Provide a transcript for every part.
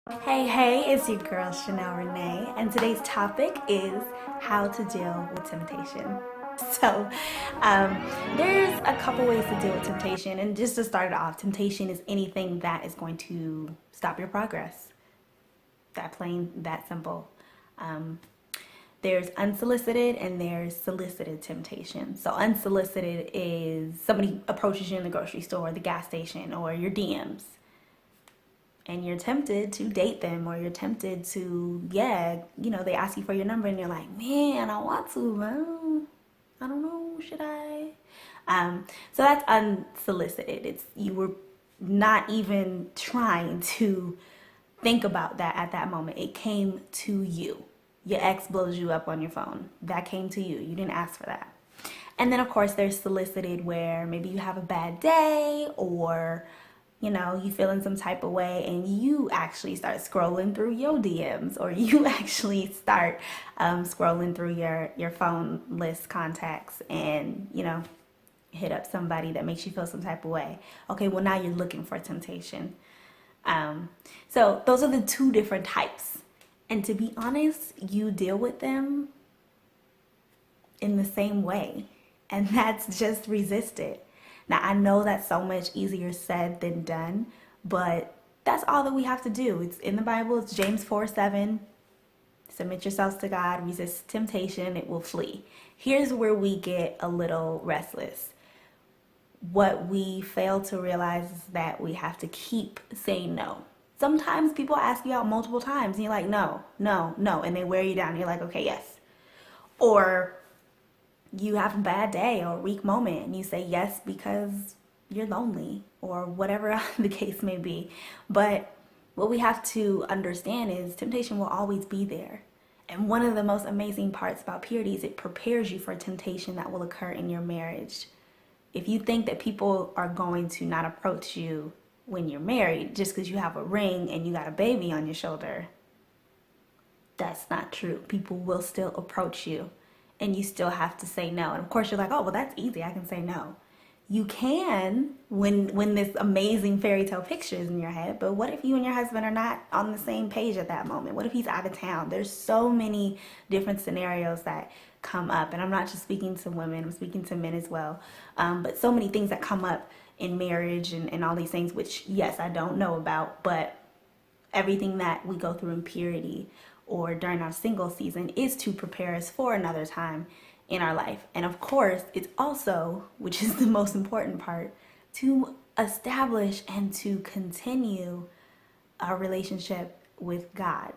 Hey, it's your girl Chanel Renee, and today's topic is how to deal with temptation. So, um, there's a couple ways to deal with temptation, and just to start it off, temptation is anything that is going to stop your progress. That plain, that simple. Um, there's unsolicited and there's solicited temptation. So, unsolicited is somebody approaches you in the grocery store, the gas station, or your DMs, and you're tempted to date them, or you're tempted to, they ask you for your number and you're like, man, I want to, man. I don't know, should I? So that's unsolicited. It's you were not even trying to think about that at that moment. It came to you. Your ex blows you up on your phone. That came to you. You didn't ask for that. And then, of course, there's solicited, where maybe you have a bad day, or you feel in some type of way and you actually start scrolling through your DMs, or you actually start scrolling through your phone list contacts, and, hit up somebody that makes you feel some type of way. Okay, well, now you're looking for temptation. So those are the two different types. And to be honest, you deal with them in the same way. And that's just resist it. Now, I know that's so much easier said than done, but that's all that we have to do. It's in the Bible. It's James 4:7. Submit yourselves to God, resist temptation, it will flee. Here's where we get a little restless. What we fail to realize is that we have to keep saying no. Sometimes people ask you out multiple times and you're like, no, no, no. And they wear you down. You're like, okay, yes. Or you have a bad day or a weak moment and you say yes because you're lonely, or whatever the case may be. But what we have to understand is temptation will always be there. And one of the most amazing parts about purity is it prepares you for temptation that will occur in your marriage. If you think that people are going to not approach you when you're married just because you have a ring and you got a baby on your shoulder, that's not true. People will still approach you and you still have to say no. And of course you're like, oh, well, that's easy. I can say no. You can when this amazing fairy tale picture is in your head, but what if you and your husband are not on the same page at that moment? What if he's out of town? There's so many different scenarios that come up, and I'm not just speaking to women, I'm speaking to men as well. But so many things that come up in marriage, and all these things, which, yes, I don't know about, but everything that we go through in purity or during our single season is to prepare us for another time in our life. And of course, it's also, which is the most important part, to establish and to continue our relationship with God.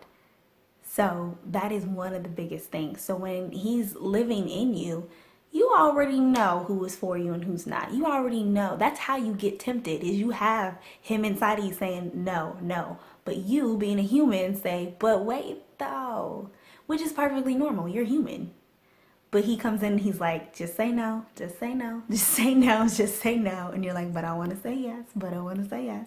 So that is one of the biggest things. So when he's living in you, you already know who is for you and who's not. You already know. That's how you get tempted, is you have him inside of you saying no, no. But you, being a human, say, but wait though, which is perfectly normal. You're human. But he comes in and he's like, just say no, just say no, just say no, just say no. And you're like, but I want to say yes, but I want to say yes.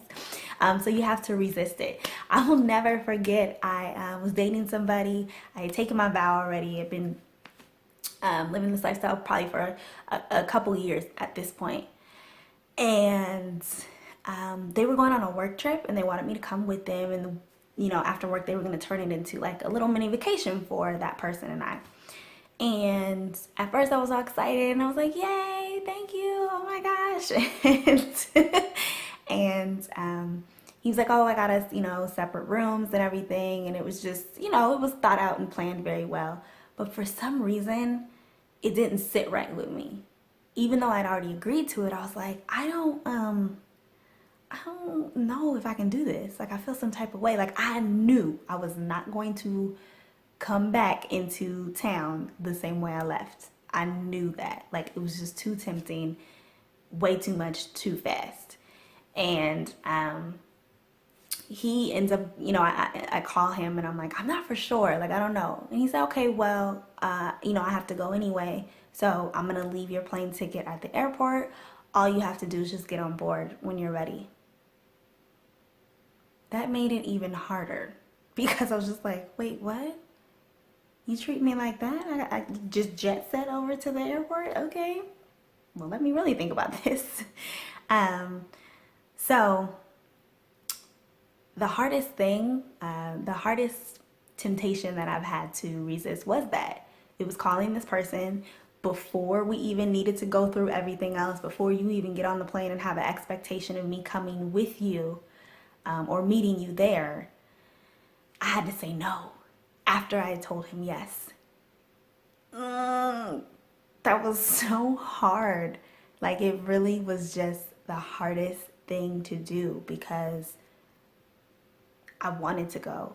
So you have to resist it. I will never forget, I was dating somebody. I had taken my vow already. I'd been living this lifestyle probably for a couple years at this point. And they were going on a work trip and they wanted me to come with them. And, after work, they were going to turn it into like a little mini vacation for that person and I. And at first I was all excited and I was like, yay, thank you, oh my gosh. And he was like, oh, I got us, separate rooms and everything. And it was just, it was thought out and planned very well. But for some reason, it didn't sit right with me. Even though I'd already agreed to it, I was like, I don't know if I can do this. Like, I feel some type of way. Like, I knew I was not going to come back into town the same way I left. I knew that. Like, it was just too tempting, way too much, too fast. And he ends up, I call him and I'm like, I'm not for sure. Like, I don't know. And he said, okay, well, I have to go anyway. So I'm going to leave your plane ticket at the airport. All you have to do is just get on board when you're ready. That made it even harder because I was just like, wait, what? You treat me like that? I just jet set over to the airport? Okay. Well, let me really think about this. So the hardest thing, the hardest temptation that I've had to resist was that it was calling this person before we even needed to go through everything else, before you even get on the plane and have an expectation of me coming with you or meeting you there. I had to say no after I had told him yes. That was so hard. Like, it really was just the hardest thing to do because I wanted to go.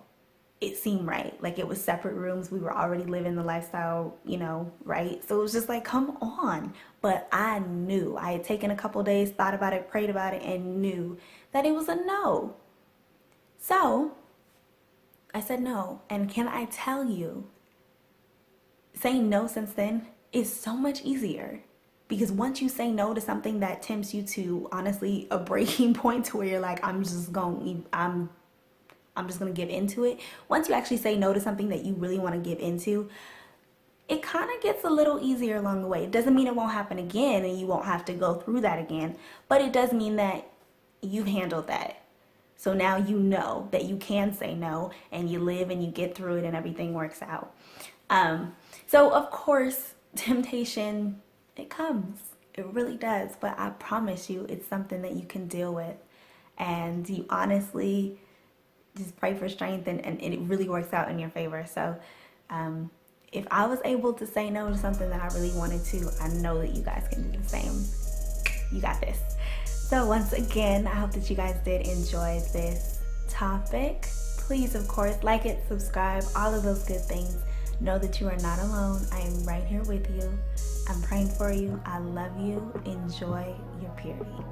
It seemed right. Like, it was separate rooms. We were already living the lifestyle, right? So it was just like, come on. But I knew. I had taken a couple days, thought about it, prayed about it, and knew that it was a no. So I said no. And can I tell you, saying no since then is so much easier. Because once you say no to something that tempts you to, honestly, a breaking point to where you're like, I'm just going to give into it. Once you actually say no to something that you really want to give into, it kind of gets a little easier along the way. It doesn't mean it won't happen again and you won't have to go through that again, but it does mean that you've handled that. So now you know that you can say no and you live and you get through it and everything works out. So of course, temptation, it comes. It really does. But I promise you, it's something that you can deal with. And you honestly just pray for strength and it really works out in your favor. So if I was able to say no to something that I really wanted to, I know that you guys can do the same. You got this. So once again, I hope that you guys did enjoy this topic. Please, of course, like it, subscribe, all of those good things. Know that you are not alone. I am right here with you. I'm praying for you. I love you. Enjoy your period.